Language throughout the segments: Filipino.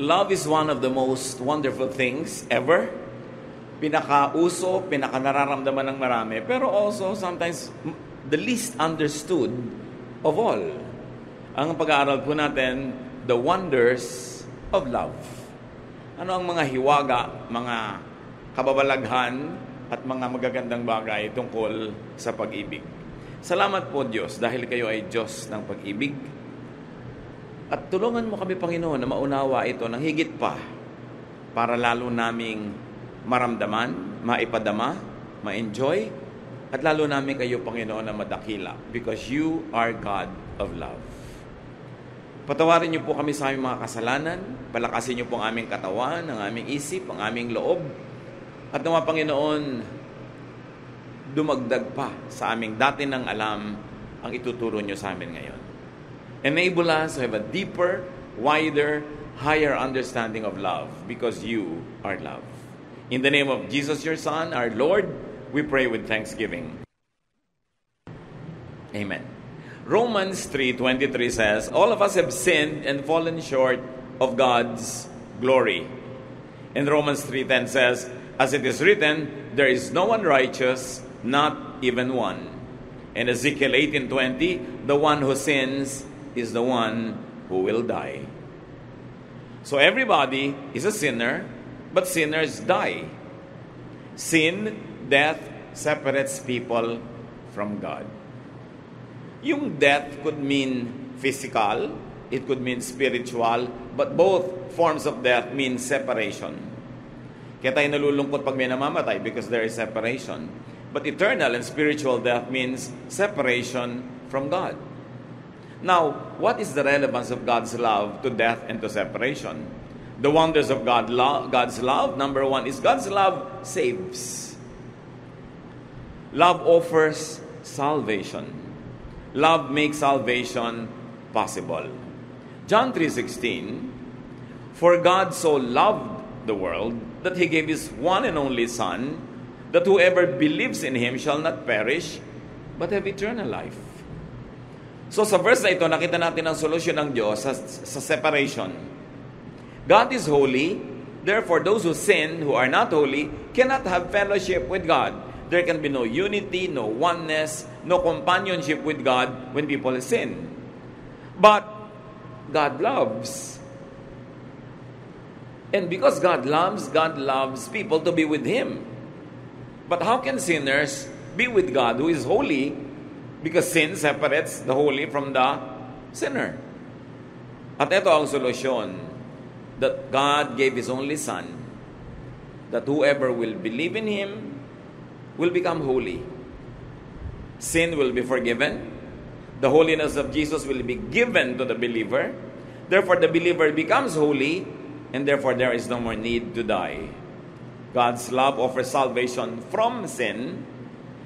Love is one of the most wonderful things ever. Pinakauso, pinakanararamdaman ng marami, pero also sometimes the least understood of all. Ang pag-aaral po natin, the wonders of love. Ano ang mga hiwaga, mga kababalaghan, at mga magagandang bagay tungkol sa pag-ibig. Salamat po Diyos dahil kayo ay Diyos ng pag-ibig. At tulungan mo kami, Panginoon, na maunawa ito ng higit pa para lalo naming maramdaman, maipadama, ma-enjoy, at lalo namin kayo, Panginoon, na madakila because you are God of love. Patawarin niyo po kami sa aming mga kasalanan, palakasin niyo po ang aming katawan, ang aming isip, ang aming loob, at nawa, Panginoon, dumagdag pa sa aming dati nang alam ang ituturo niyo sa amin ngayon. Enable us to have a deeper, wider, higher understanding of love because you are love. In the name of Jesus, your Son, our Lord, we pray with thanksgiving. Amen. Romans 3:23 says, all of us have sinned and fallen short of God's glory. And Romans 3:10 says, as it is written, there is no one righteous, not even one. And Ezekiel 18:20, the one who sins is the one who will die. So everybody is a sinner, but sinners die. Sin, death, separates people from God. Yung death could mean physical, it could mean spiritual, but both forms of death mean separation. Kaya tayo nalulungkot pag may namamatay because there is separation. But eternal and spiritual death means separation from God. Now, what is the relevance of God's love to death and to separation? The wonders of God's love, number one, is God's love saves. Love offers salvation. Love makes salvation possible. John 3:16, for God so loved the world that He gave His one and only Son, that whoever believes in Him shall not perish, but have eternal life. So sa verse na ito, nakita natin ang solusyon ng Diyos sa separation. God is holy, therefore those who sin, who are not holy, cannot have fellowship with God. There can be no unity, no oneness, no companionship with God when people sin. But God loves. And because God loves people to be with Him. But how can sinners be with God who is holy? Because sin separates the holy from the sinner. At ito ang solusyon, that God gave His only Son, that whoever will believe in Him will become holy. Sin will be forgiven. The holiness of Jesus will be given to the believer. Therefore, the believer becomes holy, and therefore there is no more need to die. God's love offers salvation from sin,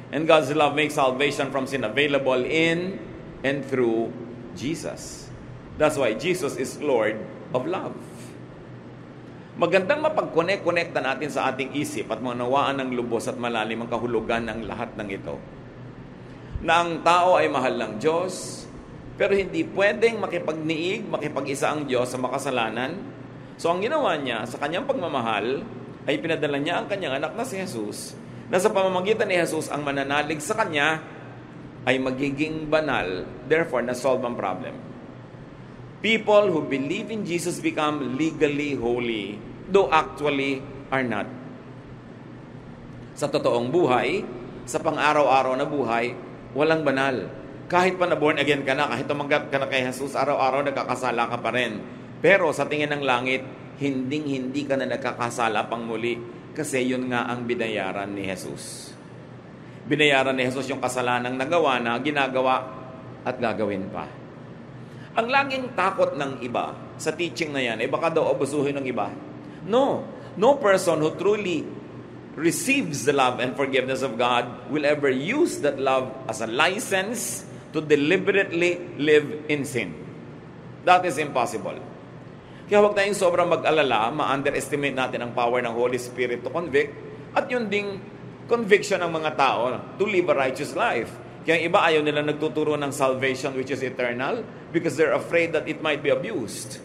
and God's love makes salvation from sin available in and through Jesus. That's why Jesus is Lord of love. Magandang mapag-connect-connecta natin sa ating isip at manawaan ng lubos at malalim ang kahulugan ng lahat ng ito. Na ang tao ay mahal ng Diyos, pero hindi pwedeng makipagniig, makipag-isa ang Diyos sa makasalanan. So ang ginawa niya sa kanyang pagmamahal ay pinadala niya ang kanyang anak na si Jesus, na sa pamamagitan ni Jesus ang mananalig sa kanya ay magiging banal, therefore na-solve ang problem. People who believe in Jesus become legally holy, though actually are not. Sa totoong buhay, sa pang-araw-araw na buhay, walang banal. Kahit pa na born again ka na, kahit tumanggap ka na kay Jesus, araw-araw nagkakasala ka pa rin. Pero sa tingin ng langit, hindi ka na nagkakasala pang muli, kasi yun nga ang binayaran ni Jesus. Binayaran ni Jesus yung kasalanang nagawa na, ginagawa at gagawin pa. Ang laging takot ng iba sa teaching na yan, baka daw abusuhin ng iba. No person who truly receives the love and forgiveness of God will ever use that love as a license to deliberately live in sin. That is impossible. Kaya huwag tayong sobrang mag-alala, ma-underestimate natin ang power ng Holy Spirit to convict, at yun ding conviction ng mga tao to live a righteous life. Kaya iba ayaw nila nagtuturo ng salvation which is eternal because they're afraid that it might be abused.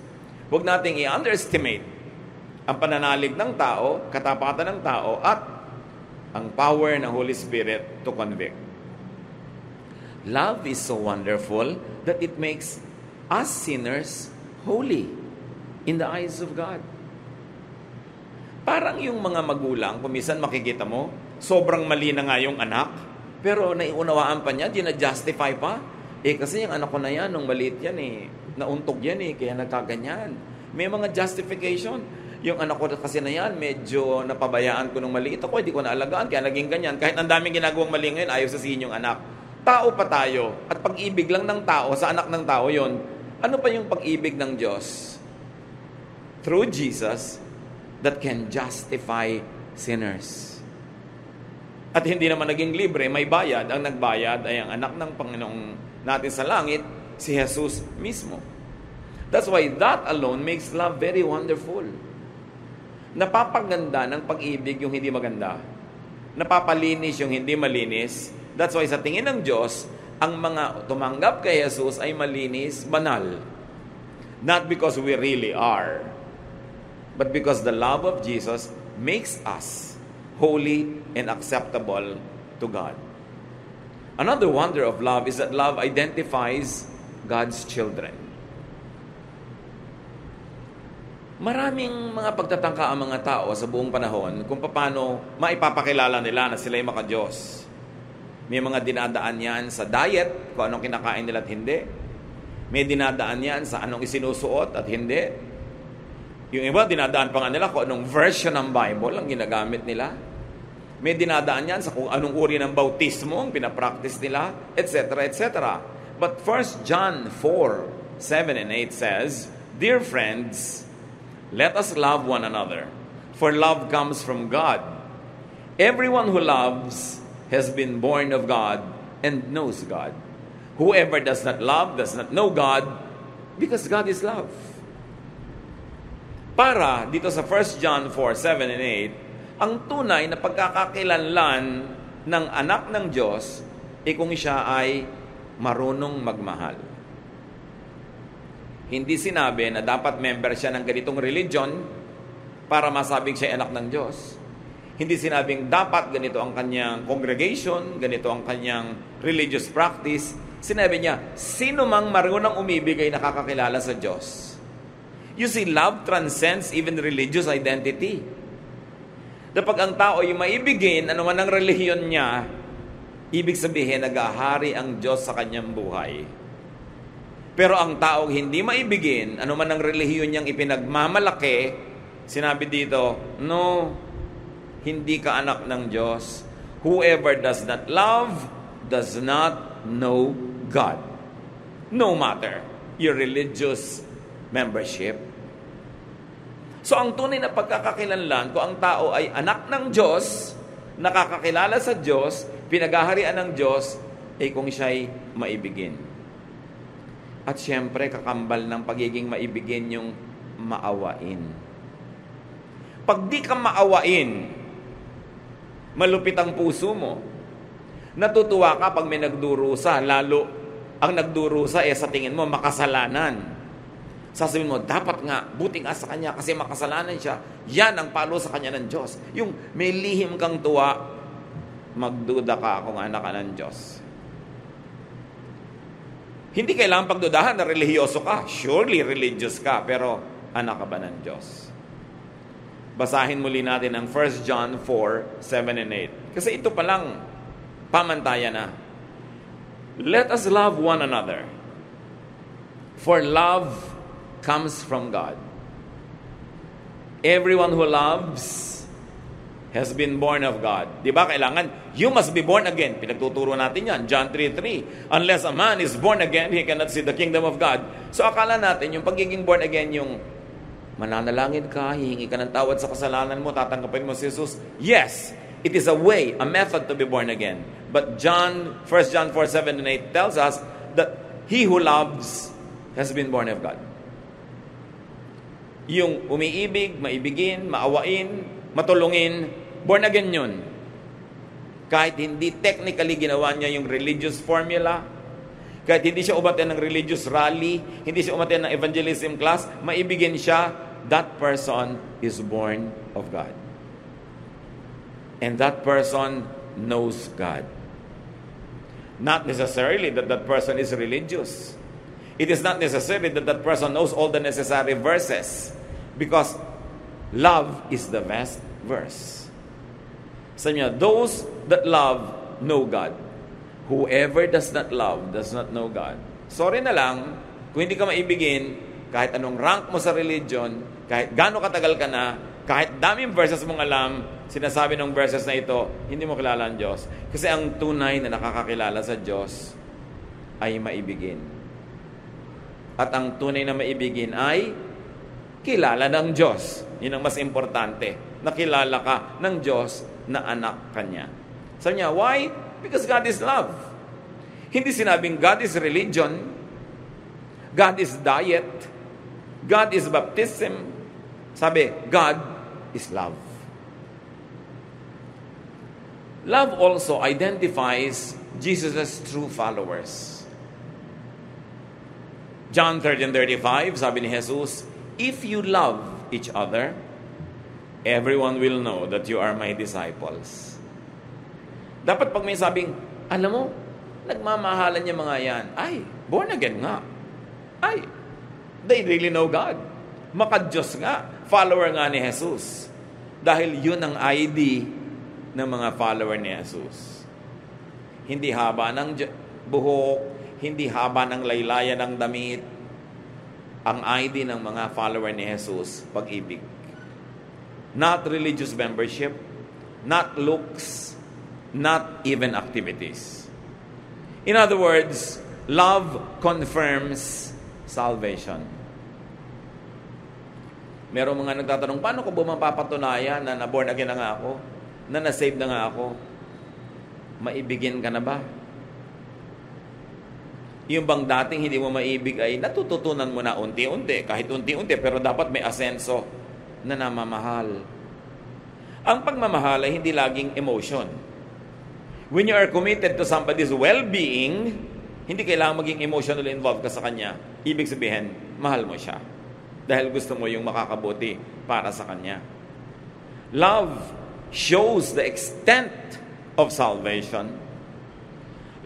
Huwag nating i-underestimate ang pananalig ng tao, katapatan ng tao, at ang power ng Holy Spirit to convict. Love is so wonderful that it makes us sinners holy in the eyes of God. Parang yung mga magulang, kung minsan makikita mo, sobrang mali na nga yung anak, pero naiunawaan pa niya, ginajustify pa. Kasi yung anak ko na yan, nung maliit yan nauntog yan kaya nagkaganyan. May mga justification. Yung anak ko kasi na yan, medyo napabayaan ko nung maliit ako, hindi ko naalagaan, kaya naging ganyan. Kahit ang daming ginagawang mali ngayon, ayaw sasabihin yung anak. Tao pa tayo, at pag-ibig lang ng tao, sa anak ng tao yon. Ano pa yung pag-ibig ng Diyos? Through Jesus, that can justify sinners. At hindi naman naging libre, may bayad. Ang nagbayad ay ang anak ng Panginoong natin sa langit, si Jesus mismo. That's why that alone makes love very wonderful. Napapaganda ng pag-ibig yung hindi maganda. Napapalinis yung hindi malinis. That's why sa tingin ng Diyos, ang mga tumanggap kay Jesus ay malinis, banal. Not because we really are, but because the love of Jesus makes us holy and acceptable to God. Another wonder of love is that love identifies God's children. Maraming mga pagtatangka ang mga tao sa buong panahon kung paano maipapakilala nila na sila'y maka-Diyos. May mga dinadaan yan sa diet, kung anong kinakain nila at hindi. May dinadaan yan sa anong isinusuot at hindi. Yung iba, dinadaan pa nga nila kung anong version ng Bible ang ginagamit nila. May dinadaan yan sa kung anong uri ng bautismo ang pinapractice nila, etc., etc. But 1 John 4:7 and 8 says, "Dear friends, let us love one another, for love comes from God. Everyone who loves has been born of God and knows God. Whoever does not love does not know God, because God is love." Para dito sa 1 John 4:7 and 8, ang tunay na pagkakakilanlan ng anak ng Diyos kung siya ay marunong magmahal. Hindi sinabi na dapat member siya ng ganitong religion para masabing siya ay anak ng Diyos. Hindi sinabing dapat ganito ang kanyang congregation, ganito ang kanyang religious practice. Sinabi niya, sino mang marunong umibig ay nakakakilala sa Diyos. You see, love transcends even religious identity. Kapag ang tao ay maibigin, ano man ang relihiyon niya, ibig sabihin, nag-ahari ang Diyos sa kanyang buhay. Pero ang tao hindi maibigin, ano man ang relihiyon niyang ipinagmamalaki, sinabi dito, no, hindi ka anak ng Diyos. Whoever does not love does not know God. No matter your religious membership. So ang tunay na pagkakakilanlan, kung ang tao ay anak ng Diyos, nakakakilala sa Diyos, pinaghaharian ng Diyos, kung siya'y maibigin. At syempre, kakambal ng pagiging maibigin yung maawain. Pag di ka maawain, malupit ang puso mo. Natutuwa ka pag may nagdurusa, lalo ang nagdurusa sa tingin mo makasalanan. Sasabihin mo, dapat nga, buti nga sa kanya kasi makasalanan siya. Yan ang palo sa kanya ng Diyos. Yung may lihim kang tuwa, magduda ka kung anak ka ng Diyos. Hindi kailangan pagdudahan na relihiyoso ka. Surely religious ka, pero anak ka ba ng Diyos? Basahin muli natin ang 1 John 4:7 and 8. Kasi ito palang pamantayan na. Let us love one another. For love comes from God. Everyone who loves has been born of God. Di ba kailangan, you must be born again. Pinagtuturo natin yan, John 3:3. Unless a man is born again, he cannot see the kingdom of God. So akala natin, yung pagiging born again, yung mananalangin ka, hihingi ka ng tawad sa kasalanan mo, tatanggapin mo si Jesus. Yes, it is a way, a method to be born again. But 1 John 4:7 and 8 tells us that he who loves has been born of God. Yung umiibig, maibigin, maawain, matulungin, born again yun. Kahit hindi technically ginawa niya yung religious formula, Kahit hindi siya umaten ng religious rally, hindi siya umaten ng evangelism class, maibigin siya, that person is born of God. And that person knows God. Not necessarily that that person is religious. It is not necessary that that person knows all the necessary verses, because love is the best verse. Sabi niya, those that love know God. Whoever does not love does not know God. Sorry na lang, kung hindi ka maibigin, kahit anong rank mo sa religion, kahit gaano katagal ka na, kahit daming verses mong alam, sinasabi ng verses na ito, hindi mo kilala ang Diyos. Kasi ang tunay na nakakakilala sa Diyos ay maibigin. At ang tunay na maibigin ay kilala ng Diyos. Yun ang mas importante. Nakilala ka ng Diyos na anak kanya. Sabi niya, why? Because God is love. Hindi sinabing God is religion, God is diet, God is baptism. Sabi, God is love. Love also identifies Jesus' true followers. John 13:35, sabi ni Jesus, if you love each other, everyone will know that you are my disciples. Dapat pag may sabing, alam mo, nagmamahalan niya mga yan. Ay, born again nga. Ay, they really know God. Maka-Diyos nga. Follower nga ni Jesus. Dahil yun ang ID ng mga follower ni Jesus. Hindi haba ng buhok, hindi haba ng laylayan ng damit. Ang ID ng mga follower ni Jesus, pag-ibig. Not religious membership, not looks, not even activities. In other words, love confirms salvation. Merong mga nagtatanong, paano ko ba mapapatunayan na born again na nga ako? Na na-save na nga ako? Maibigin ka na ba? Yung bang dating hindi mo maibig ay natututunan mo na unti-unti, kahit unti-unti, pero dapat may asenso na namamahal. Ang pagmamahal ay hindi laging emotion. When you are committed to somebody's well-being, hindi kailangan maging emotionally involved ka sa kanya. Ibig sabihin, mahal mo siya. Dahil gusto mo yung makakabuti para sa kanya. Love shows the extent of salvation.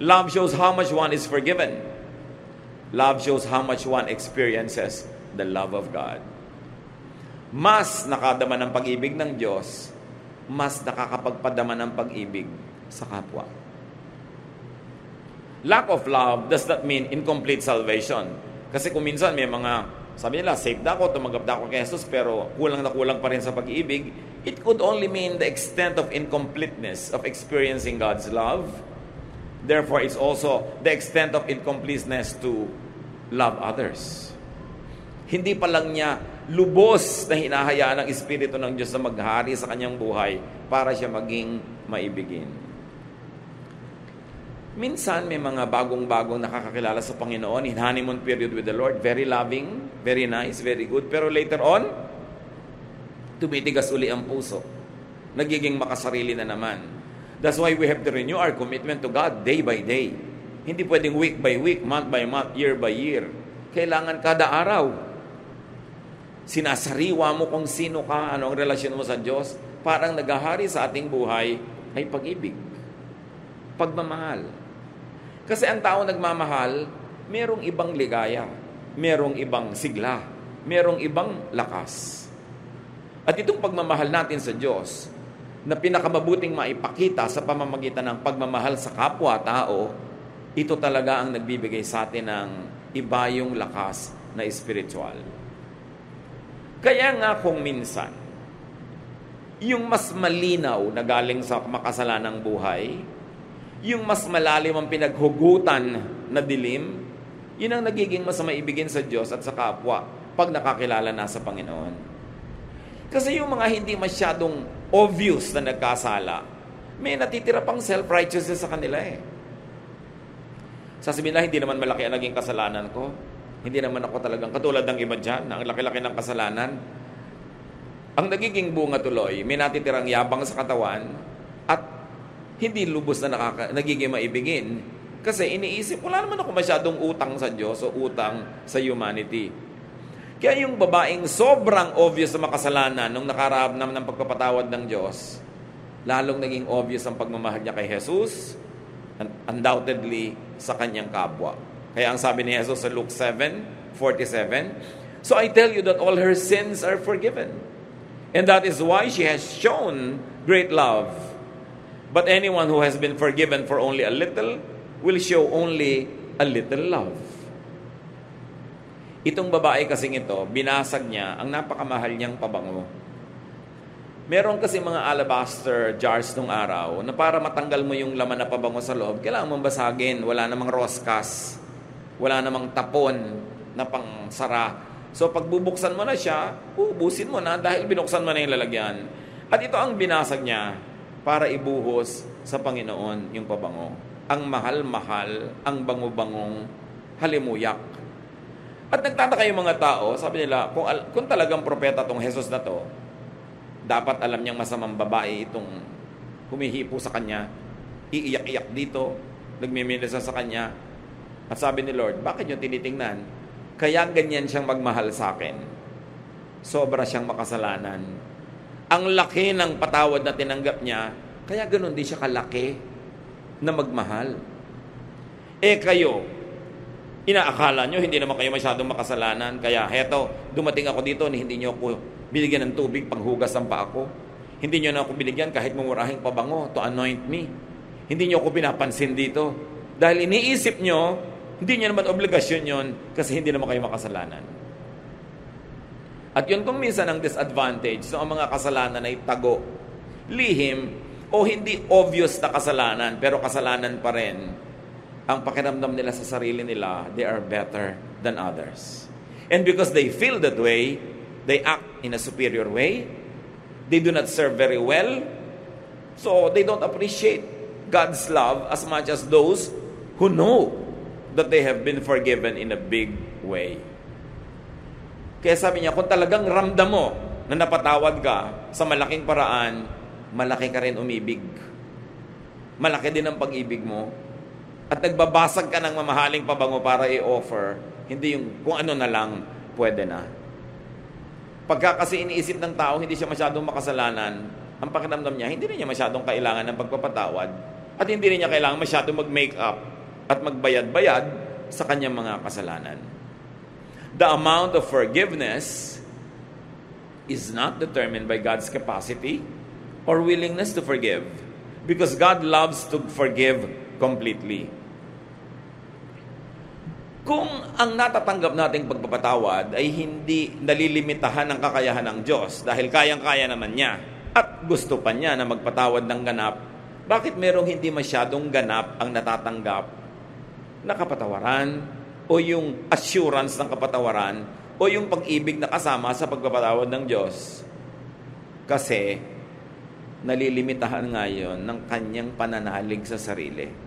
Love shows how much one is forgiven. Love shows how much one experiences the love of God. Mas nakadama ng pag-ibig ng Diyos, mas nakakapagpadama ng pag-ibig sa kapwa. Lack of love does not mean incomplete salvation. Kasi kung minsan may mga, sabi nila, saved ako, tumanggap na ako kay Jesus, pero kulang na kulang pa rin sa pag-ibig, it could only mean the extent of incompleteness of experiencing God's love. Therefore, it's also the extent of incompleteness to love others. Hindi pa lang niya lubos na hinahayaan ng Espiritu ng Diyos na maghari sa kanyang buhay para siya maging maibigin. Minsan, may mga bagong-bagong nakakakilala sa Panginoon in honeymoon period with the Lord. Very loving, very nice, very good. Pero later on, tumitigas uli ang puso. Nagiging makasarili na naman. That's why we have to renew our commitment to God day by day. Hindi pwedeng week by week, month by month, year by year. Kailangan kada araw. Sinasariwa mo kung sino ka, ano ang relasyon mo sa Diyos. Parang naghahari sa ating buhay ay pag-ibig. Pagmamahal. Kasi ang tao nagmamahal, merong ibang ligaya, merong ibang sigla, merong ibang lakas. At itong pagmamahal natin sa Diyos, na pinakamabuting maipakita sa pamamagitan ng pagmamahal sa kapwa-tao, ito talaga ang nagbibigay sa atin ng iba yung lakas na espiritual. Kaya nga kung minsan, yung mas malinaw na galing sa makasalanang buhay, yung mas malalim ang pinaghugutan na dilim, yun ang nagiging mas maibigin sa Diyos at sa kapwa pag nakakilala na sa Panginoon. Kasi yung mga hindi masyadong obvious na nagkasala, may natitira pang self-righteousness sa kanila eh. Sasabihin na, hindi naman malaki ang naging kasalanan ko. Hindi naman ako talagang katulad ng iba dyan, ang laki-laki ng kasalanan. Ang nagiging bunga tuloy, may natitirang yabang sa katawan at hindi lubos na nagiging maibigin Kasi iniisip, wala naman ako masyadong utang sa Diyos o utang sa humanity. Kaya yung babaeng sobrang obvious na makasalanan nung nakararap naman ng pagpapatawad ng Diyos, lalong naging obvious ang pagmamahal niya kay Jesus, undoubtedly sa kanyang kapwa. Kaya ang sabi ni Jesus sa Luke 7:47, "So I tell you that all her sins are forgiven. And that is why she has shown great love. But anyone who has been forgiven for only a little will show only a little love." Itong babae kasing ito, binasag niya ang napakamahal niyang pabango. Meron kasi mga alabaster jars nung araw na para matanggal mo yung laman na pabango sa loob, kailangan mong basagin. Wala namang roskas. Wala namang tapon na pangsara. So pag bubuksan mo na siya, ubusin mo na dahil binuksan mo na yung lalagyan. At ito ang binasag niya para ibuhos sa Panginoon yung pabango. Ang mahal-mahal, ang bango-bangong halimuyak. At nagtataka yung mga tao, sabi nila, kung talagang propeta tong Jesus na to, dapat alam niyang masamang babae itong humihipo sa kanya, iiyak-iyak dito, nagmiminisa sa kanya. At sabi ni Lord, bakit niyo tinitingnan? Kaya ganyan siyang magmahal sa akin. Sobra siyang makasalanan. Ang laki ng patawad na tinanggap niya, kaya ganun din siya kalaki na magmahal. Kayo, inaakala nyo, hindi naman kayo masyadong makasalanan, kaya heto, dumating ako dito, hindi nyo ako binigyan ng tubig panghugas ng paa ko. Hindi nyo na ako binigyan kahit mumurahing pabango to anoint me. Hindi nyo ako pinapansin dito. Dahil iniisip nyo, hindi nyo naman obligasyon yon kasi hindi naman kayo makasalanan. At yun kung minsan ang disadvantage, so ang mga kasalanan ay tago, lihim, o hindi obvious na kasalanan, pero kasalanan pa rin. Ang pakiramdam nila sa sarili nila, they are better than others. And because they feel that way, they act in a superior way. They do not serve very well. So they don't appreciate God's love as much as those who know that they have been forgiven in a big way. Kaya sabi niya, kung talagang ramdam mo na napatawad ka sa malaking paraan, malaki ka rin umibig. Malaki din ang pag-ibig mo. At nagbabasag ka ng mamahaling pabango para i-offer, hindi yung kung ano na lang pwede na. Pagka kasi iniisip ng tao, hindi siya masyadong makasalanan, ang pakiramdam niya, hindi rin niya masyadong kailangan ng pagpapatawad at hindi rin niya kailangan masyadong mag-make up at magbayad-bayad sa kanyang mga kasalanan. The amount of forgiveness is not determined by God's capacity or willingness to forgive because God loves to forgive completely. Kung ang natatanggap nating pagpapatawad ay hindi nalilimitahan ng kakayahan ng Diyos dahil kayang-kaya naman niya at gusto pa niya na magpatawad ng ganap, bakit merong hindi masyadong ganap ang natatanggap na kapatawaran o yung assurance ng kapatawaran o yung pag-ibig na kasama sa pagpapatawad ng Diyos? Kasi nalilimitahan ngayon ng kanyang pananalig sa sarili.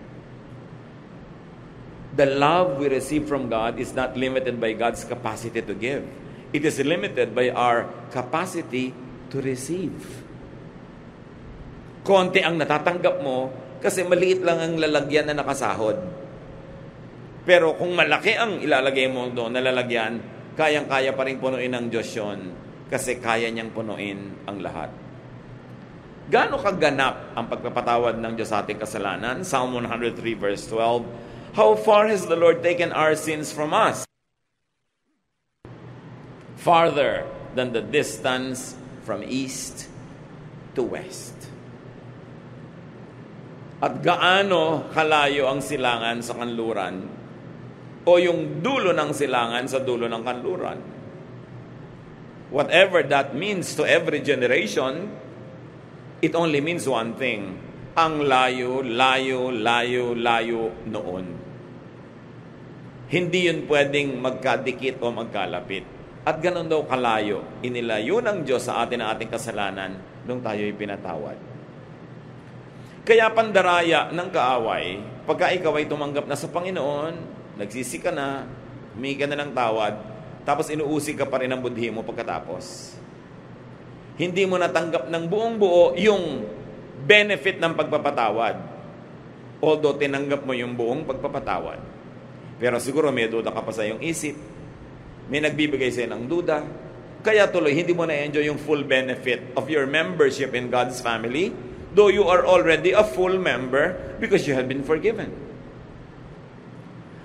The love we receive from God is not limited by God's capacity to give. It is limited by our capacity to receive. Konti ang natatanggap mo kasi maliit lang ang lalagyan na nakasahod. Pero kung malaki ang ilalagay mo doon na lalagyan, kayang-kaya pa rin punuin ng Diyos yun kasi kaya niyang punuin ang lahat. Gaano kaganap ang pagpapatawad ng Diyos sa ating kasalanan? Psalm 103 verse 12, "How far has the Lord taken our sins from us? Farther than the distance from east to west." At gaano kalayo ang silangan sa kanluran o yung dulo ng silangan sa dulo ng kanluran. Whatever that means to every generation, it only means one thing. Ang layo, layo, layo, layo noon. Hindi yun pwedeng magkadikit o magkalapit. At ganun daw kalayo, inilayo ng Diyos sa atin ang ating kasalanan nung tayo'y pinatawad. Kaya pandaraya ng kaaway, pagka ikaw ay tumanggap na sa Panginoon, nagsisi ka na, humingi ka na ng tawad, tapos inuusig ka pa rin ang budhi mo pagkatapos. Hindi mo natanggap ng buong buo yung benefit ng pagpapatawad. Although tinanggap mo yung buong pagpapatawad. Pero siguro may duda ka pa sa iyong isip. May nagbibigay sa'yo ng duda. Kaya tuloy, hindi mo na-enjoy yung full benefit of your membership in God's family, though you are already a full member because you have been forgiven.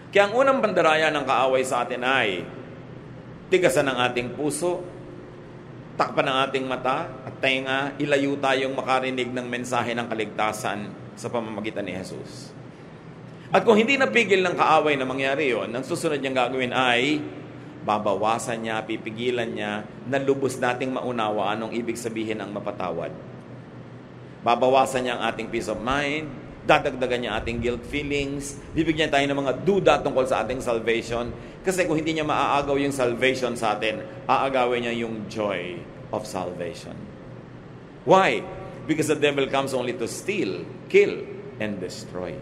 Kaya ang unang pandaraya ng kaaway sa atin ay tigasan ang ating puso, takpan ang ating mata at tenga, ilayo tayong makarinig ng mensahe ng kaligtasan sa pamamagitan ni Jesus. At kung hindi napigil ng kaaway na mangyari yon, ang susunod niyang gagawin ay babawasan niya, pipigilan niya na lubos nating maunawa anong ibig sabihin ng mapatawad. Babawasan niya ang ating peace of mind, dadagdagan niya ating guilt feelings, bibigyan tayo ng mga duda tungkol sa ating salvation. Kasi kung hindi niya maaagaw yung salvation sa atin, aagawin niya yung joy of salvation. Why? Because the devil comes only to steal, kill, and destroy.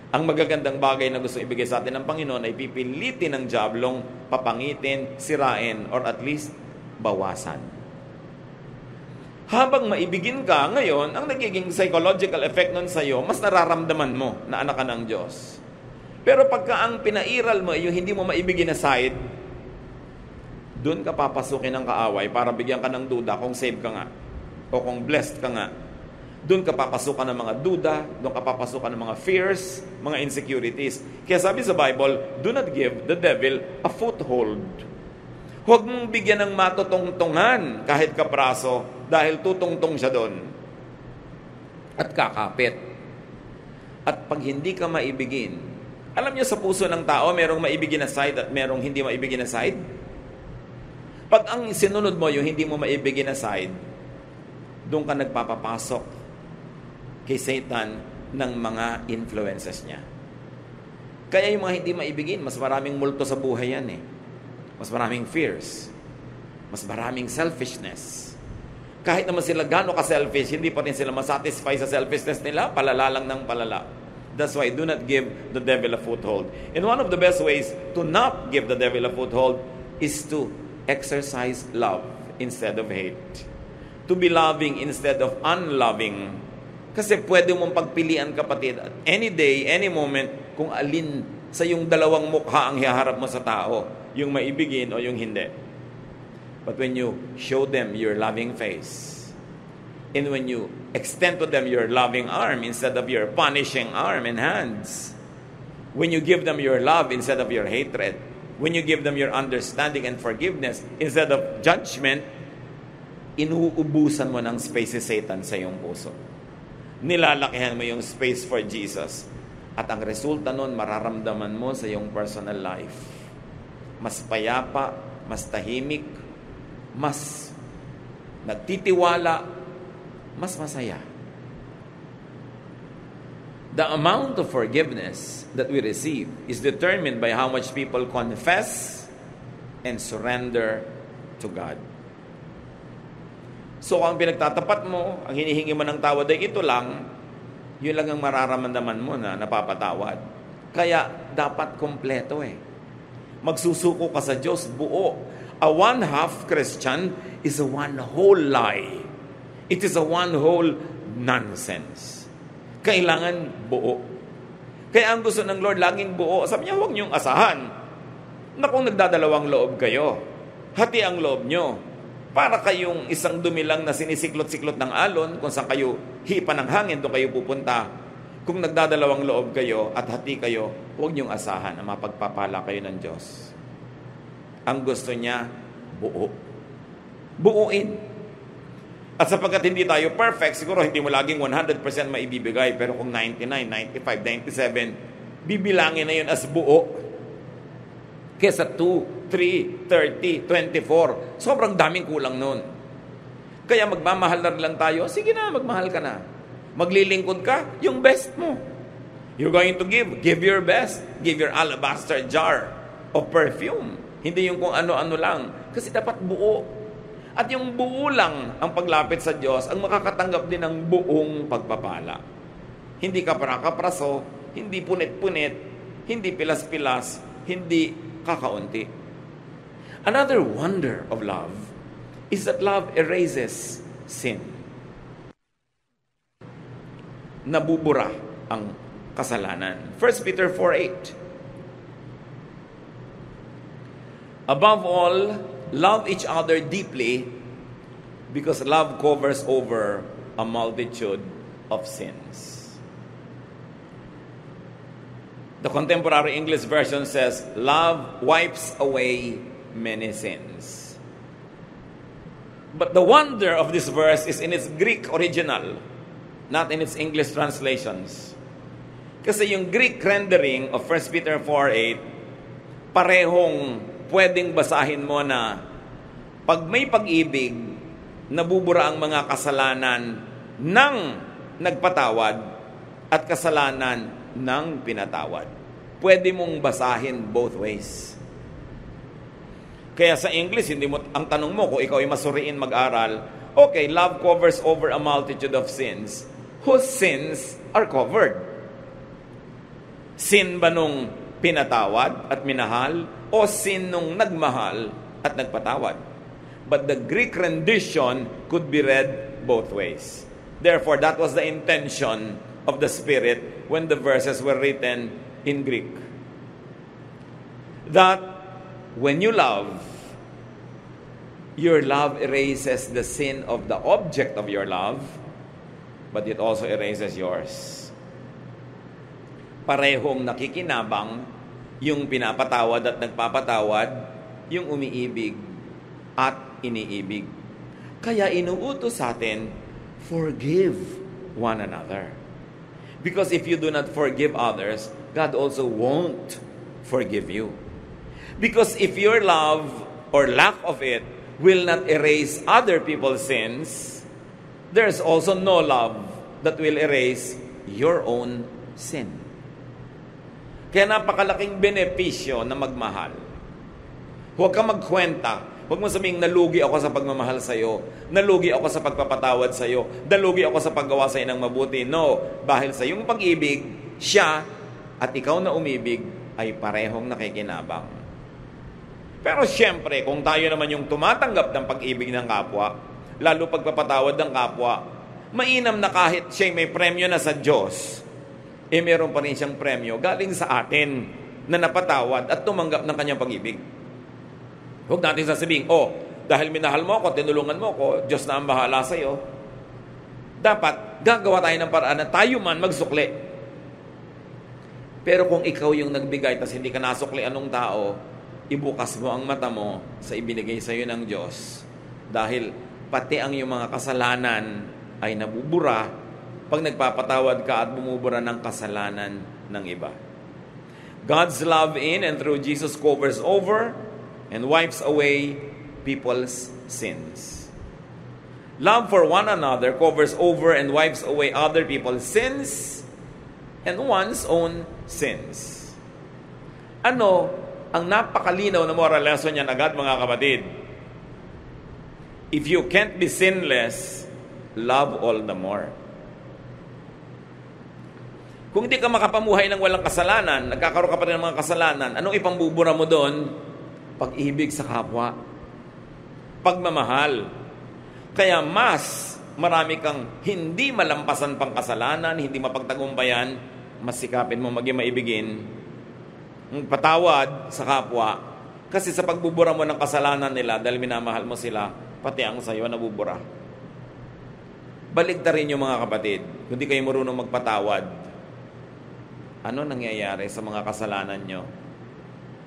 Ang magagandang bagay na gusto ibigay sa atin ng Panginoon ay pipilitin ng diablong papangitin, sirain, or at least bawasan. Habang maibigin ka, ngayon, ang nagiging psychological effect nun sa'yo, mas nararamdaman mo na anak ka ng Diyos. Pero pagka ang pinairal mo ay yung hindi mo maibigin aside, doon ka papasukin ng kaaway para bigyan ka ng duda kung saved ka nga o kung blessed ka nga. Doon ka papasukan ng mga duda, doon ka papasukan ng mga fears, mga insecurities. Kaya sabi sa Bible, do not give the devil a foothold. Huwag mong bigyan ng matutungtungan kahit kapraso dahil tutungtong siya doon at kakapit. At pag hindi ka maibigin, alam niyo sa puso ng tao, merong maibigin na side at merong hindi maibigin na side. Pag ang sinunod mo yung hindi mo maibigin na side, doon ka nagpapapasok kay Satan ng mga influences niya. Kaya yung mga hindi maibigin, mas maraming multo sa buhay yan eh. Mas maraming fears. Mas maraming selfishness. Kahit naman sila gano'n ka-selfish, hindi pa rin sila masatisfy sa selfishness nila, palala lang ng palala. That's why do not give the devil a foothold. And one of the best ways to not give the devil a foothold is to exercise love instead of hate. To be loving instead of unloving. Kasi pwede mong pagpilian, kapatid, at any day, any moment, kung alin sa yung dalawang mukha ang hiharap mo sa tao, yung maibigin o yung hindi. But when you show them your loving face, and when you extend to them your loving arm instead of your punishing arm and hands, when you give them your love instead of your hatred, when you give them your understanding and forgiveness instead of judgment, inuubusan mo ng space si Satan sa iyong puso. Nilalakihan mo yung space for Jesus. At ang resulta nun, mararamdaman mo sa iyong personal life. Mas payapa, mas tahimik, mas nagtitiwala, mas masaya. The amount of forgiveness that we receive is determined by how much people confess and surrender to God. So, ang pinagtatapat mo, ang hinihingi mo ng tawad ay ito lang, yun lang ang mararamdaman mo na napapatawad. Kaya, dapat kompleto eh. Magsusuko ka sa Diyos, buo. A one-half Christian is a one whole lie. It is a one whole nonsense. Kailangan buo. Kaya ang gusto ng Lord, laging buo. Sabi niya, huwag niyong asahan na kung nagdadalawang loob kayo, hati ang loob niyo. Para kayong isang dumi lang na sinisiklot-siklot ng alon, kung saan kayo hipa ng hangin, doon kayo pupunta. Kung nagdadalawang loob kayo at hati kayo, huwag niyong asahan na mapagpapala kayo ng Diyos. Ang gusto niya, buo. Buuin. At sapagkat hindi tayo perfect, siguro hindi mo laging 100% maibibigay, pero kung 99, 95, 97, bibilangin na yun as buo. Kesa 2, 3, 30, 24. Sobrang daming kulang nun. Kaya magmamahal na rin lang tayo, sige na, magmahal ka na. Maglilingkod ka, yung best mo. You're going to give your best. Give your alabaster jar of perfume. Hindi yung kung ano-ano lang. Kasi dapat buo. At yung buo lang ang paglapit sa Diyos, ang makakatanggap din ng buong pagpapala. Hindi kapra-kapraso, hindi punit-punit, hindi pilas-pilas, hindi kakaunti. Another wonder of love is that love erases sin. Nabubura ang kasalanan. 1 Peter 4:8. Above all, love each other deeply because love covers over a multitude of sins. The contemporary English version says, love wipes away many sins. But the wonder of this verse is in its Greek original, not in its English translations. Kasi yung Greek rendering of 1 Peter 4:8, parehong pwedeng basahin mo na pag may pag-ibig, nabubura ang mga kasalanan ng nagpatawad at kasalanan ng pinatawad. Pwede mong basahin both ways. Kaya sa English, hindi mo, ang tanong mo kung ikaw ay masuriin mag-aral, okay, love covers over a multitude of sins. Whose sins are covered? Sin ba nung pinatawad at minahal o sin nung nagmahal at nagpatawad? But the Greek rendition could be read both ways. Therefore, that was the intention of the Spirit when the verses were written in Greek. That when you love, your love erases the sin of the object of your love, but it also erases yours. Parehong nakikinabang yung pinapatawad at nagpapatawad, yung umiibig at iniibig. Kaya inuutos sa atin, forgive one another. Because if you do not forgive others, God also won't forgive you. Because if your love or lack of it will not erase other people's sins, there's also no love that will erase your own sin. Kaya napakalaking benepisyo na magmahal. Huwag kang magkwenta. Huwag mo sabihing, nalugi ako sa pagmamahal sa'yo. Nalugi ako sa pagpapatawad sa'yo. Nalugi ako sa paggawa sa'yo ng mabuti. No, dahil sa iyong pag-ibig, siya at ikaw na umibig ay parehong nakikinabang. Pero siyempre, kung tayo naman yung tumatanggap ng pag-ibig ng kapwa, lalo pagpapatawad ng kapwa, mainam na kahit siya may premyo na sa Diyos, meron pa rin siyang premyo galing sa atin na napatawad at tumanggap ng kanyang pag-ibig. Huwag natin sasabihin, dahil minahal mo ako, tinulungan mo ako, Diyos na ang bahala sa iyo. Dapat, gagawa tayo ng paraan na tayo man magsukli. Pero kung ikaw yung nagbigay, tas hindi ka nasukli anong tao, ibukas mo ang mata mo sa ibinigay sa iyo ng Diyos. Dahil pati ang iyong mga kasalanan ay nabubura pag nagpapatawad ka at bumubura ng kasalanan ng iba. God's love in and through Jesus covers over and wipes away people's sins. Love for one another covers over and wipes away other people's sins and one's own sins. Ano ang napakalinaw na moral lesson niyan agad, mga kapatid? If you can't be sinless, love all the more. Kung hindi ka makapamuhay ng walang kasalanan, nagkakaroon ka pa rin ng mga kasalanan, anong ipambubura mo doon? Pag-ibig sa kapwa. Pagmamahal. Kaya mas marami kang hindi malampasan pang kasalanan, hindi mapagtagumpayan, mas sikapin mo maging maibigin, patawad sa kapwa. Kasi sa pagbubura mo ng kasalanan nila, dahil minamahal mo sila, pati ang sayo nabubura. Baligtarin niyo, mga kapatid. Kung di kayo marunong magpatawad, ano nangyayari sa mga kasalanan nyo?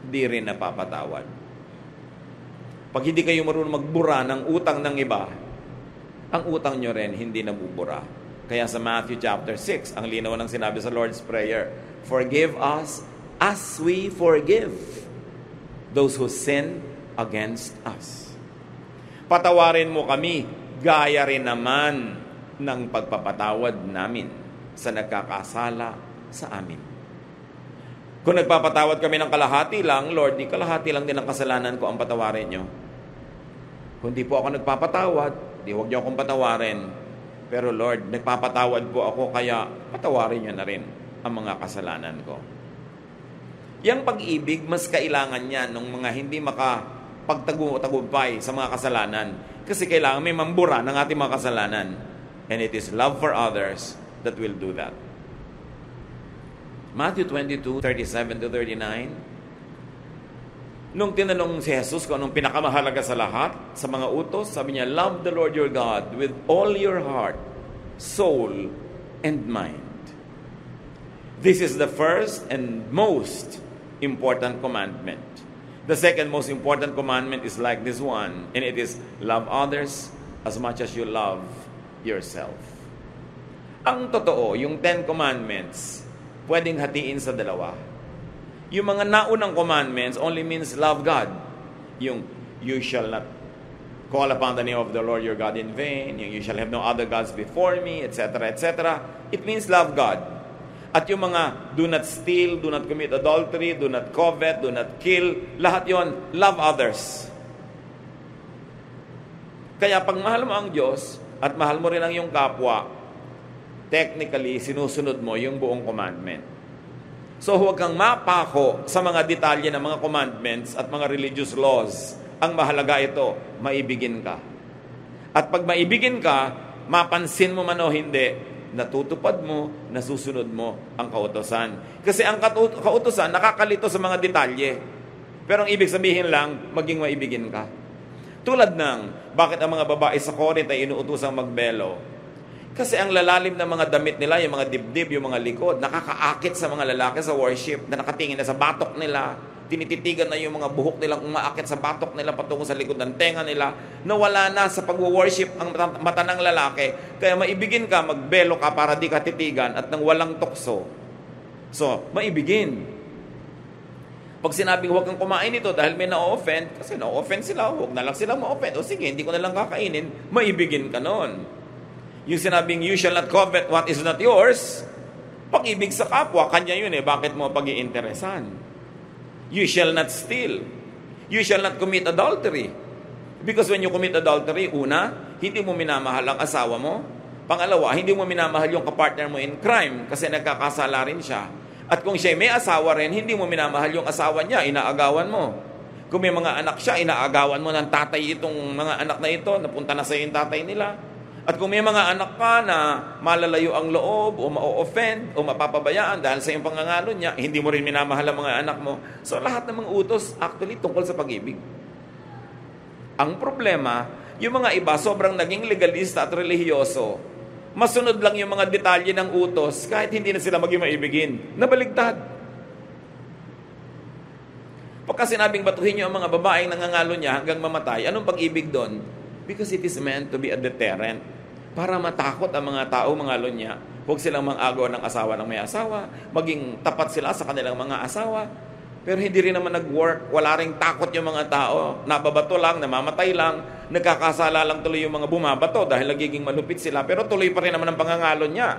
Di rin napapatawad. Pag hindi kayo marunong magbura ng utang ng iba, ang utang nyo rin hindi nabubura. Kaya sa Matthew chapter 6, ang linaw ng sinabi sa Lord's Prayer, forgive us as we forgive those who sin against us. Patawarin mo kami, gaya rin naman ng pagpapatawad namin sa nagkakasala sa amin. Kung nagpapatawad kami ng kalahati lang, Lord, di kalahati lang din ang kasalanan ko ang patawarin nyo. Kung di po ako nagpapatawad, di huwag nyo akong patawarin. Pero Lord, nagpapatawad po ako, kaya patawarin nyo na rin ang mga kasalanan ko. Yang pag-ibig, mas kailangan yan ng mga hindi makapagtagumpay sa mga kasalanan. Kasi kailangan may mambura ng ating mga kasalanan. And it is love for others that will do that. Matthew 22:37-39. Nung tinanong si Jesus kung anong pinakamahalaga sa lahat, sa mga utos, sabi niya, love the Lord your God with all your heart, soul, and mind. This is the first and most important commandment. The second most important commandment is like this one, and it is love others as much as you love yourself. Ang totoo, yung 10 commandments, pwedeng hatiin sa dalawa. Yung mga naunang commandments only means love God. Yung you shall not call upon the name of the Lord your God in vain, yung you shall have no other gods before me, etc., etc. It means love God. At yung mga do not steal, do not commit adultery, do not covet, do not kill, lahat yon love others. Kaya pag mahal mo ang Diyos at mahal mo rin ang iyong kapwa, technically, sinusunod mo yung buong commandment. So huwag kang mapako sa mga detalye ng mga commandments at mga religious laws. Ang mahalaga ito, maibigin ka. At pag maibigin ka, mapansin mo man o hindi, natutupad mo, nasusunod mo ang kautusan. Kasi ang kautusan, nakakalito sa mga detalye. Pero ang ibig sabihin lang, maging maibigin ka. Tulad ng, bakit ang mga babae sa Corinth ay inuutosang magbelo? Kasi ang lalalim ng mga damit nila, yung mga dibdib, yung mga likod, nakakaakit sa mga lalaki sa worship, na nakatingin na sa batok nila, tinititigan na yung mga buhok nilang umaakit sa batok nila patungo sa likod ng tenga nila, nawala na sa pag-worship ang mata ng lalaki. Kaya maibigin ka, magbelo ka para di ka titigan at nang walang tukso. So, maibigin. Pag sinabing huwag kang kumain ito dahil may na-offend, kasi na-offend sila, huwag na lang sila ma-offend. O sige, hindi ko na lang kakainin, maibigin ka nun. Yung sinabing, you shall not covet what is not yours, pag-ibig sa kapwa, kanya yun bakit mo pag-iinteresan? You shall not steal. You shall not commit adultery. Because when you commit adultery, una, hindi mo minamahal ang asawa mo. Pangalawa, hindi mo minamahal yung kapartner mo in crime kasi nagkakasala rin siya. At kung siya may asawa rin, hindi mo minamahal yung asawa niya, inaagawan mo. Kung may mga anak siya, inaagawan mo ng tatay itong mga anak na ito, napunta na sa yung tatay nila. At kung may mga anak ka na malalayo ang loob o ma-offend o mapapabayaan dahil sa iyong pangangalo niya, hindi mo rin minamahal ang mga anak mo. So lahat ng mga utos actually tungkol sa pag-ibig. Ang problema, yung mga iba sobrang naging legalista at relihiyoso. Masunod lang yung mga detalye ng utos kahit hindi na sila maging maibigin. Nabaligtad. Pagka sinabing batuhin niyo ang mga babaeng nangangalo niya hanggang mamatay, anong pag-ibig doon? Because it is meant to be a deterrent. Para matakot ang mga tao, mga niya. Huwag silang mang-agaw ng asawa ng may asawa. Maging tapat sila sa kanilang mga asawa. Pero hindi rin naman nag-work. Wala ring takot yung mga tao. Nababato lang, namamatay lang. Nagkakasala lang tuloy yung mga bumabato dahil nagiging malupit sila. Pero tuloy pa rin naman ang pangangalo niya.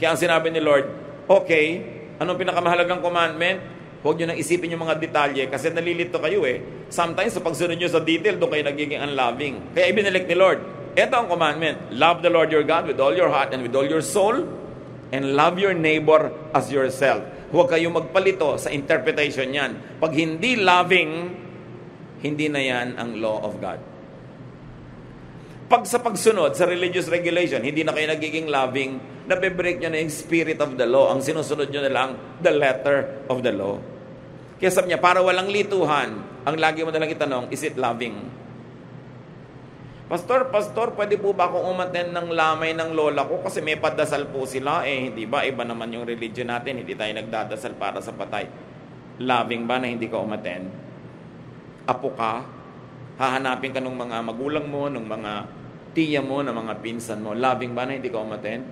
Kaya ang sinabi ni Lord, okay, anong pinakamahalagang commandment? Huwag nyo nang isipin yung mga detalye kasi nalilito kayo Sometimes sa pagsunod nyo sa detail, doon kayo nagiging unloving. Kaya ibinalik ni Lord, ito ang commandment, love the Lord your God with all your heart and with all your soul, and love your neighbor as yourself. Huwag kayong magpalito sa interpretation yan. Pag hindi loving, hindi na yan ang law of God. Pag sa pagsunod sa religious regulation, hindi na kayo nagiging loving, nabe-break nyo na yung spirit of the law. Ang sinusunod nyo na lang, the letter of the law. Kaya sabi niya, para walang lituhan, ang lagi mo na lang itanong, is it loving? Pastor, pwede po ba akong umattend ng lamay ng lola ko kasi may padasal po sila? Hindi ba? Iba naman yung religion natin. Hindi tayo nagdadasal para sa patay. Loving ba na hindi ka umattend? Apo ka? Hahanapin ka ng mga magulang mo, ng mga tiya mo, ng mga pinsan mo. Loving ba na hindi ka umattend?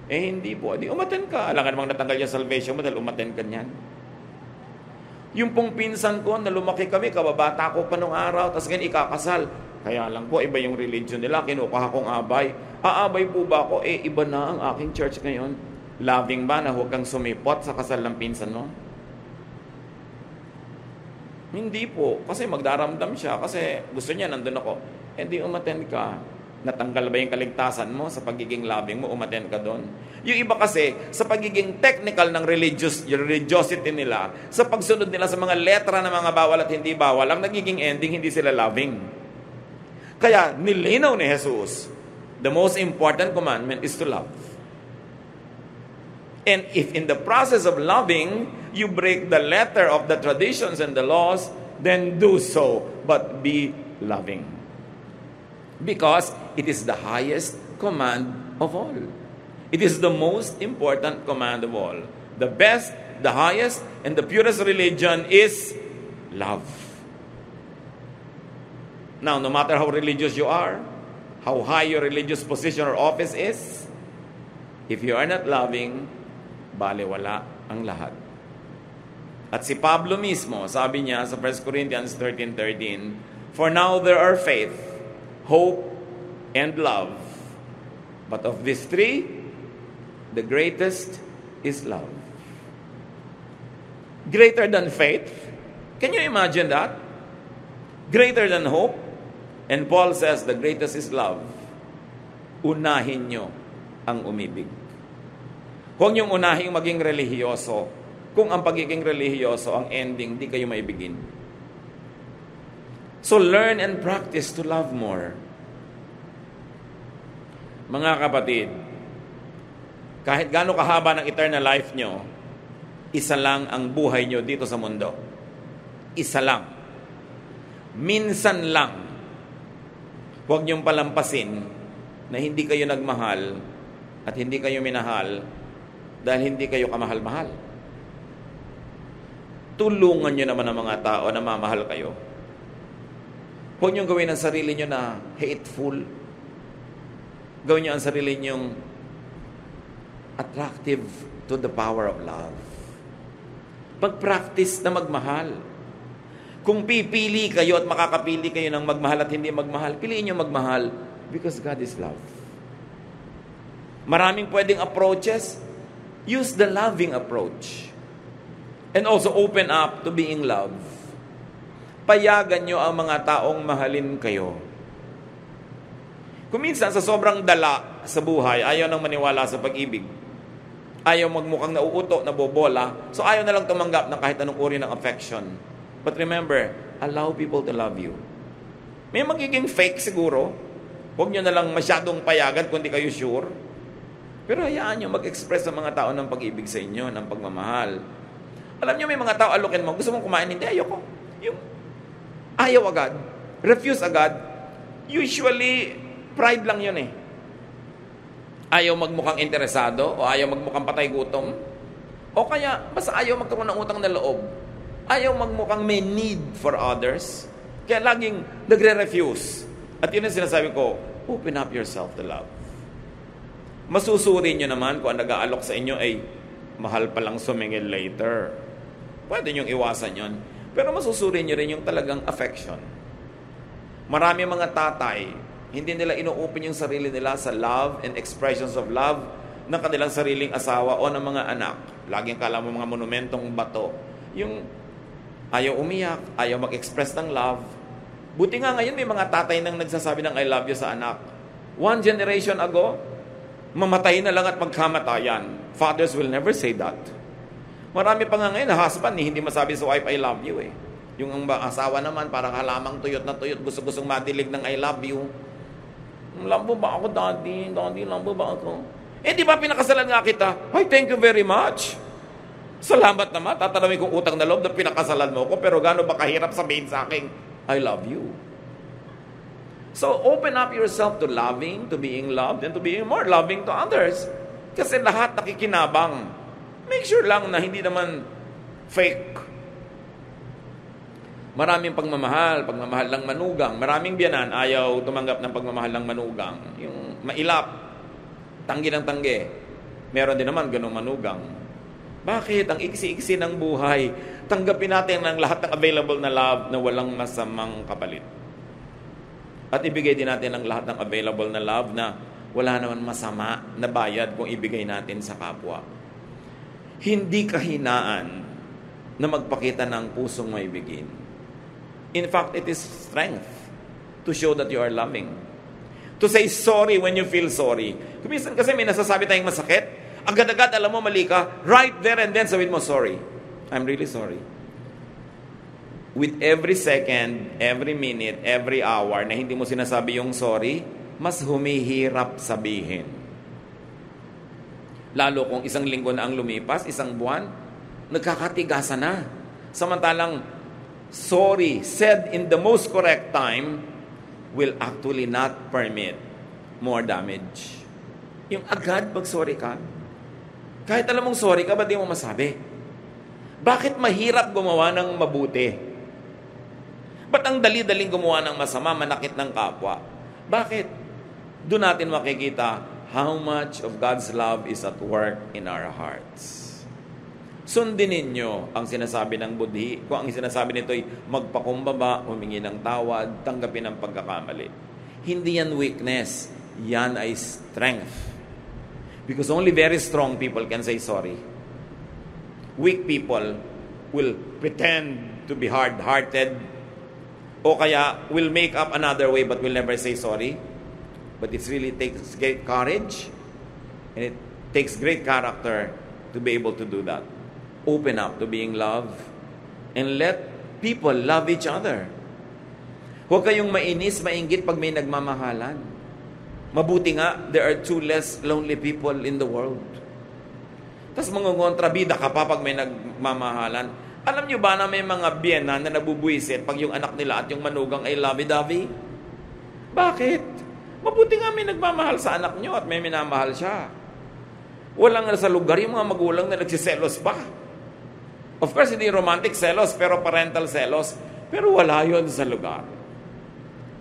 Hindi po. Di umattend ka. Alam ka namang natanggal yung salvation mo dahil umattend ka niyan. Yung pong pinsan ko, na lumaki kami, kababata ko pa nung araw, tapos ganyan ikakasal. Kaya lang po, iba yung religion nila, kinukuha kong abay. Aabay po ba ako? Iba na ang aking church ngayon. Loving ba na huwag kang sumipot sa kasal ng pinsan mo? Hindi po. Kasi magdaramdam siya. Kasi gusto niya, nandun ako. Di umattend ka. Natanggal ba yung kaligtasan mo sa pagiging loving mo? Umattend ka doon. Yung iba kasi, sa pagiging technical ng religiosity nila, sa pagsunod nila sa mga letra ng mga bawal at hindi bawal, ang nagiging ending, hindi sila loving. Kaya, nilinaw ni Jesus, the most important commandment is to love. And if in the process of loving, you break the letter of the traditions and the laws, then do so, but be loving. Because it is the highest command of all. It is the most important command of all. The best, the highest, and the purest religion is love. Now, no matter how religious you are, how high your religious position or office is, if you are not loving, balewala ang lahat. At si Pablo mismo, sabi niya sa 1 Corinthians 13:13, "For now there are faith, hope, and love. But of these three, the greatest is love." Greater than faith? Can you imagine that? Greater than hope? And Paul says, the greatest is love. Unahin nyo ang umibig. Huwag niyong unahin maging relihiyoso. Kung ang pagiging relihiyoso, ang ending, di kayo maibigin. So learn and practice to love more. Mga kapatid, kahit gaano kahaba ng eternal life nyo, isa lang ang buhay nyo dito sa mundo. Isa lang. Minsan lang. Huwag niyong palampasin na hindi kayo nagmahal at hindi kayo minahal dahil hindi kayo kamahal-mahal. Tulungan nyo naman ang mga tao na mamahal kayo. Huwag niyong gawin ang sarili nyo na hateful. Gawin nyo ang sarili nyong attractive to the power of love. Pag-practice na magmahal. Kung pipili kayo at makakapili kayo ng magmahal at hindi magmahal, piliin nyo magmahal because God is love. Maraming pwedeng approaches. Use the loving approach. And also open up to being loved. Payagan nyo ang mga taong mahalin kayo. Kung minsan sa sobrang dala sa buhay, ayaw nang maniwala sa pag-ibig. Ayaw magmukhang nauuto, nabobola. So ayaw na lang tumanggap ng kahit anong uri ng affection. But remember, allow people to love you. May magiging fake siguro. Huwag nyo na lang masyadong payagan kung di kayo sure. Pero hayaan nyo mag-express sa mga tao ng pag-ibig sa inyo, ng pagmamahal. Alam nyo, may mga tao alukin mo, gusto mong kumain, hindi, ayoko. Yung ayaw agad, refuse agad, usually, pride lang yun eh. Ayaw magmukhang interesado, o ayaw magmukhang patay gutom, o kaya, basta ayaw magkaroon ng utang na loob. Ayaw magmukhang may need for others, kaya laging nagre-refuse. At yun ang sinasabi ko, open up yourself to love. Masusuri nyo naman kung ang nag-aalok sa inyo ay mahal palang sumingil later. Pwede nyong iwasan yon. Pero masusuri nyo rin yung talagang affection. Marami mga tatay, hindi nila ino-open yung sarili nila sa love and expressions of love ng kanilang sariling asawa o ng mga anak. Laging kala mo mga monumentong bato. Yung ayaw umiyak, ayaw mag-express ng love. Buti nga ngayon may mga tatay nang nagsasabi ng I love you sa anak. One generation ago, mamatay na lang at magkamatayan. Fathers will never say that. Marami pa nga ngayon na husband hindi masabi sa wife I love you eh. Yung ang asawa naman parang halamang tuyot na tuyot, gusto-gustong madilig ng I love you. Lambo ba ako, daddy? Daddy, lambo ba ako? Eh, di ba pinakasalan nga kita? Ay, thank you very much. Salamat naman. Tatanawin kong utang na loob na pinakasalan mo ko, pero gano'n ba kahirap sabihin sa akin, I love you. So, open up yourself to loving, to being loved, and to being more loving to others. Kasi lahat nakikinabang. Make sure lang na hindi naman fake. Maraming pagmamahal lang manugang. Maraming biyanan, ayaw tumanggap ng pagmamahal lang manugang. Yung mailap, tanggi ng tanggi. Meron din naman ganung manugang. Bakit? Ang iksi-iksi ng buhay. Tanggapin natin ang lahat ng available na love na walang masamang kapalit. At ibigay din natin ang lahat ng available na love na wala naman masama na bayad kung ibigay natin sa kapwa. Hindi kahinaan na magpakita ng pusong maibigin. In fact, it is strength to show that you are loving. To say sorry when you feel sorry. Kuminsan kasi may nasasabi tayong masakit, agad-agad alam mo mali ka, right there and then sabihin mo, sorry. I'm really sorry. With every second, every minute, every hour na hindi mo sinasabi yung sorry, mas humihirap sabihin. Lalo kung isang linggo na ang lumipas, isang buwan, nagkakatigasan na. Samantalang, sorry said in the most correct time will actually not permit more damage. Yung agad pag sorry ka, kahit alam mong sorry ka, ba't di mo masabi? Bakit mahirap gumawa ng mabuti? Ba't ang dali-daling gumawa ng masama, manakit ng kapwa? Bakit? Doon natin makikita how much of God's love is at work in our hearts. Sundin ninyo ang sinasabi ng budhi. Kung ang sinasabi nito ay magpakumbaba, humingi ng tawad, tanggapin ang pagkakamali. Hindi yan weakness. Yan ay strength. Because only very strong people can say sorry. Weak people will pretend to be hard-hearted o kaya will make up another way but will never say sorry. But it really takes great courage and it takes great character to be able to do that. Open up to being loved and let people love each other. Huwag kayong mainis, mainggit pag may nagmamahalan. Mabuti nga, there are 2 less lonely people in the world. Tapos mga kontrabida ka pa pag may nagmamahalan. Alam nyo ba na may mga biyena na nabubuisit pag yung anak nila at yung manugang ay lovey-dovey? Bakit? Mabuti nga may nagmamahal sa anak nyo at may minamahal siya. Walang sa lugar yung mga magulang na nagsiselos pa. Of course, hindi romantic selos, pero parental selos. Pero wala yun sa lugar.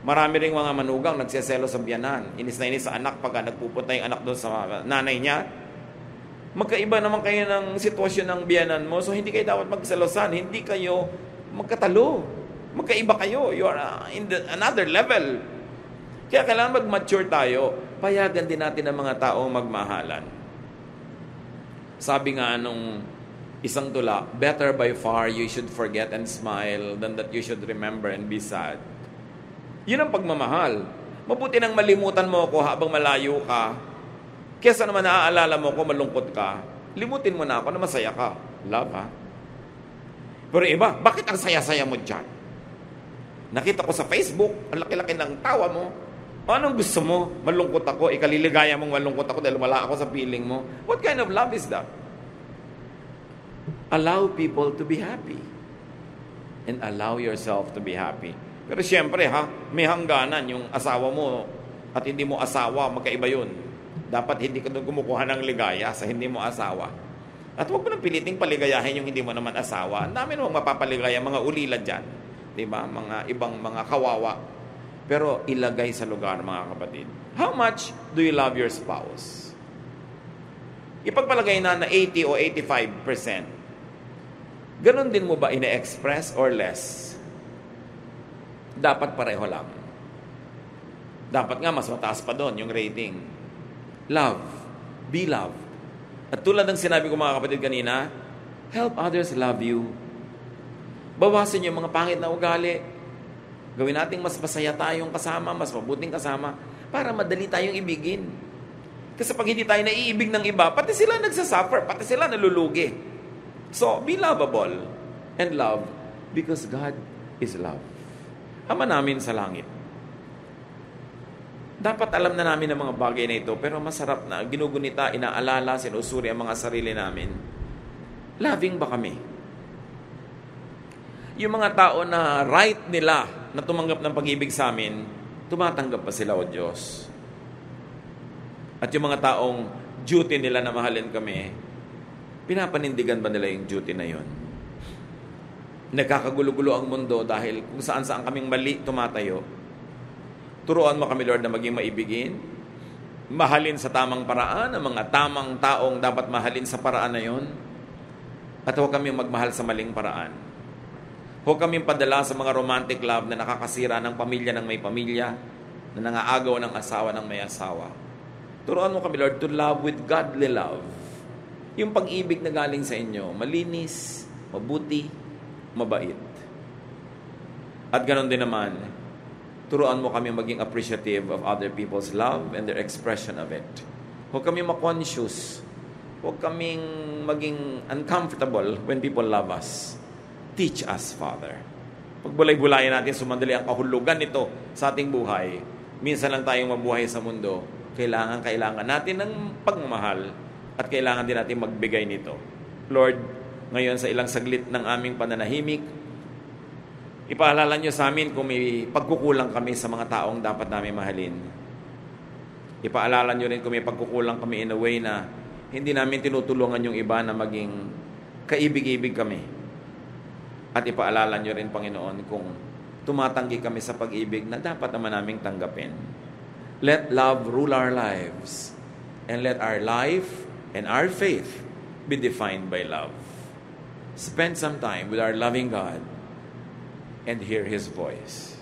Marami ring mga manugang nagsiselos sa biyanan. Inis na inis sa anak pagka nagpupunta yung anak doon sa nanay niya. Magkaiba naman kayo ng sitwasyon ng biyanan mo, so hindi kayo dapat magselosan. Hindi kayo magkatalo. Magkaiba kayo. You are in another level. Kaya kailangan mag-mature tayo. Payagan din natin ang mga taong magmahalan. Sabi nga nung isang tula, better by far you should forget and smile than that you should remember and be sad. Yun ang pagmamahal. Mabuti nang malimutan mo ako habang malayo ka. Kesa naman naaalala mo ko malungkot ka, limutin mo na ako na masaya ka. Love, ha? Pero iba, bakit ang saya-saya mo dyan? Nakita ko sa Facebook, ang laki-laki ng tawa mo. Anong gusto mo? Malungkot ako. Ikaliligaya mong malungkot ako dahil wala ako sa feeling mo. What kind of love is that? Allow people to be happy. And allow yourself to be happy. Pero siyempre, may hangganan yung asawa mo at hindi mo asawa, magkaiba yun. Dapat hindi ka doon kumukuha ng ligaya sa hindi mo asawa. At huwag mo nang piliting paligayahin yung hindi mo naman asawa. Ang dami namang mapapaligaya, mga ulila dyan. Diba? Mga ibang mga kawawa. Pero ilagay sa lugar, mga kapatid. How much do you love your spouse? Ipagpalagay na 80 o 85%. Ganon din mo ba ina-express or less? Dapat pareho lang. Dapat nga mas mataas pa doon yung rating. Love. Be loved. At tulad ng sinabi ko mga kapatid kanina, help others love you. Bawasan yung mga pangit na ugali. Gawin natin mas masaya tayong kasama, mas mabuting kasama, para madali tayong ibigin. Kasi pag hindi tayo naiibig ng iba, pati sila nagsasuffer, pati sila nalulugi. So, be lovable and love because God is love. Ama namin sa langit. Dapat alam na namin ang mga bagay na ito, pero masarap na ginugunita, inaalala, sinusuri ang mga sarili namin. Loving ba kami? Yung mga tao na right nila na tumanggap ng pag-ibig sa amin, tumatanggap pa sila, O Diyos. At yung mga taong duty nila na mahalin kami, pinapanindigan ba nila yung duty na yon? Nagkakagulo-gulo ang mundo dahil kung saan-saan kaming mali tumatayo. Turuan mo kami, Lord, na maging maibigin, mahalin sa tamang paraan, ang mga tamang taong dapat mahalin sa paraan na yon, at huwag kami magmahal sa maling paraan. Huwag kami padala sa mga romantic love na nakakasira ng pamilya ng may pamilya, na nangaagaw ng asawa ng may asawa. Turuan mo kami, Lord, to love with godly love. Yung pag-ibig na galing sa inyo, malinis, mabuti, mabait. At ganoon din naman, turuan mo kami maging appreciative of other people's love and their expression of it. Huwag kami ma-conscious. Huwag kaming maging uncomfortable when people love us. Teach us, Father. Pagbulay-bulayan natin, sumandali ang kahulugan nito sa ating buhay. Minsan lang tayong mabuhay sa mundo. Kailangan natin ng pagmamahal At kailangan din natin magbigay nito. Lord, ngayon sa ilang saglit ng aming pananahimik, ipaalala nyo sa amin kung may pagkukulang kami sa mga taong dapat namin mahalin. Ipaalala nyo rin kung may pagkukulang kami in a way na hindi namin tinutulungan yung iba na maging kaibig-ibig kami. At ipaalala nyo rin, Panginoon, kung tumatanggi kami sa pag-ibig na dapat naman naming tanggapin. Let love rule our lives, and let our life and our faith be defined by love. Spend some time with our loving God and hear His voice.